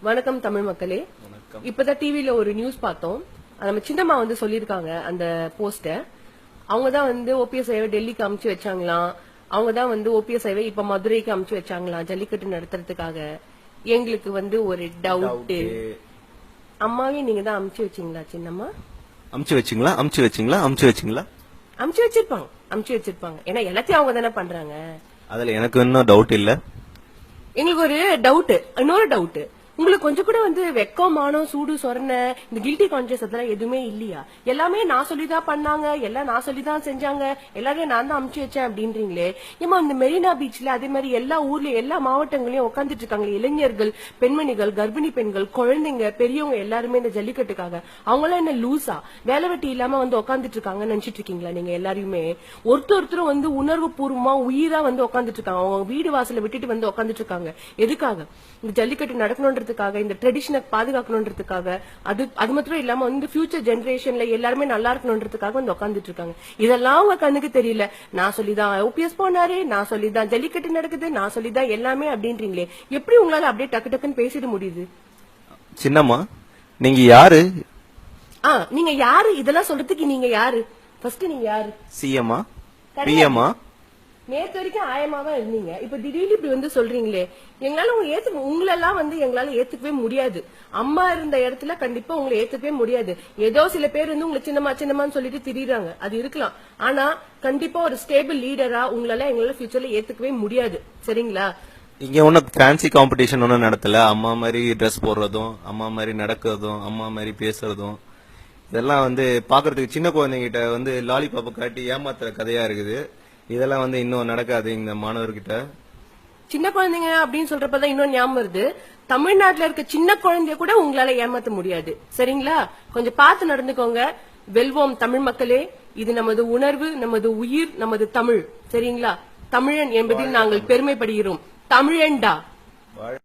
வணக்கம் தமிழ் மக்களே. இப்பதான் டிவில ஒரு நியூஸ் பார்த்தோம். நம்ம சின்னம்மா வந்து சொல்லிருக்காங்க அந்த போஸ்ட. அவங்கதான் வந்து ஓபிஎஸ் ஐவை டெல்லிக்கு அமுச்சு வச்சாங்களாம். அவங்கதான் வந்து ஓபிஎஸ் ஐவை இப்ப மதுரைக்கு அமுச்சு வச்சாங்களாம் ஜல்லிக்கட்டு நடத்துறதுக்காக. எங்களுக்கு வந்து ஒரு டவுட். அம்மாவே நீங்க தான் அமுச்சு வச்சீங்களா சின்னம்மா? அமுச்சு வச்சிருப்பாங்க. ஏன்னா எல்லாத்தையும் அவங்க தானே பண்றாங்க. அதுல எனக்கு இன்னும் டவுட் இல்ல. எங்களுக்கு ஒரு டவுட், இன்னொரு டவுட். உங்களுக்கு கொஞ்சம் கூட வந்து வெக்கம், மானம், சூடு, சொரண, இந்த கில்ட்டி கான்சியஸ் அதெல்லாம் எதுவுமே இல்லையா? எல்லாமே நான் சொல்லிதான் பண்ணாங்க, எல்லாம் நான் சொல்லிதான் செஞ்சாங்க, எல்லாரையும் நான் தான் அமுச்சு வச்சேன் அப்படின்றீங்களே. ஏமா இந்த மெரினா பீச்ல அதே மாதிரி எல்லா ஊர்லயும் எல்லா மாவட்டங்களையும் உட்காந்துட்டு இருக்காங்க இளைஞர்கள், பெண்மணிகள், கர்ப்பிணி பெண்கள், குழந்தைங்க, பெரியவங்க எல்லாருமே இந்த ஜல்லிக்கட்டுக்காக. அவங்களாம் என்ன லூசா வேலை வெட்டி இல்லாம வந்து உட்காந்துட்டு இருக்காங்கன்னு நினைச்சிட்டு இருக்கீங்களா? நீங்க எல்லாருமே ஒருத்தரும் வந்து உணர்வு பூர்வமா உயிரா வந்து உட்காந்துட்டு இருக்காங்க. அவங்க வீடு வாசல விட்டுட்டு வந்து உட்காந்துட்டு இருக்காங்க. எதுக்காக? இந்த ஜல்லிக்கட்டு நடக்கணும், இந்த ட்ரெடிஷனை பாதுகாக்கணும்ன்றதுக்காக. அது மட்டும் இல்லாம வந்து ஃபியூச்சர் ஜெனரேஷன்ல எல்லாருமே நல்லா இருக்கணும்ன்றதுக்காக வந்து உட்காந்துட்டு இருக்காங்க. இதெல்லாம் உங்க கண்ணுக்கு தெரியல. நான் சொல்லிதான் ஓபிஎஸ் போனாரு, நான் சொல்லிதான் ஜல்லிக்கட்டு நடக்குது, நான் சொல்லிதான் எல்லாமே அப்படின்றீங்களே. எப்படி உங்களால அப்படியே டக்கு டக்குன்னு பேசிட முடியுது? சின்னம்மா நீங்க யாரு? நீங்க யாரு? இதெல்லாம் சொல்றதுக்கு நீங்க யாரு? ஃபர்ஸ்ட் நீங்க யாரு? சிஎம்மா? பிஎம்மா? நேத்து வரைக்கும் ஆயமாவா இருந்தீங்க. இப்ப திடீர்னு இப்படி வந்து சொல்றீங்களே. எங்களால உங்களெல்லாம் வந்து எங்களால ஏத்துக்கவே முடியாது. அம்மா இருந்த இடத்துல கண்டிப்பா உங்களை ஏத்துக்கவே முடியாது. ஏதோ சில பேர் வந்து உங்களை சின்னமான்னு சொல்லிட்டு திரியுறாங்க, அது இருக்கலாம். ஆனா கண்டிப்பா ஒரு ஸ்டேபிள் லீடரா உங்களால எங்களால ஃபியூச்சர்ல ஏத்துக்கவே முடியாது. சரிங்களா? இங்க ஒன்னும் ஃபேன்சி காம்படிஷன் ஒன்னும் நடத்தல. அம்மா மாதிரி ட்ரெஸ் போடுறதும், அம்மா மாதிரி நடக்கிறதும், அம்மா மாதிரி பேசுறதும், இதெல்லாம் வந்து பாக்குறதுக்கு சின்ன குழந்தைகிட்ட வந்து லாலிபாப்பை காட்டி ஏமாத்துற கதையா இருக்குது. இதெல்லாம் வந்து இன்னும் நடக்காது இந்த மாணவர்கிட்ட. சின்ன குழந்தைங்க அப்படின்னு சொல்றப்பதான் இன்னும் ஞாபகம் வருது. தமிழ்நாட்டுல இருக்க சின்ன குழந்தைய கூட உங்களால ஏமாத்த முடியாது. சரிங்களா? கொஞ்சம் பார்த்து நடந்துக்கோங்க. வெல்வோம் தமிழ் மக்களே. இது நமது உணர்வு, நமது உயிர், நமது தமிழ். சரிங்களா? தமிழன் என்பதில் நாங்கள் பெருமைப்படுகிறோம். தமிழன்டா.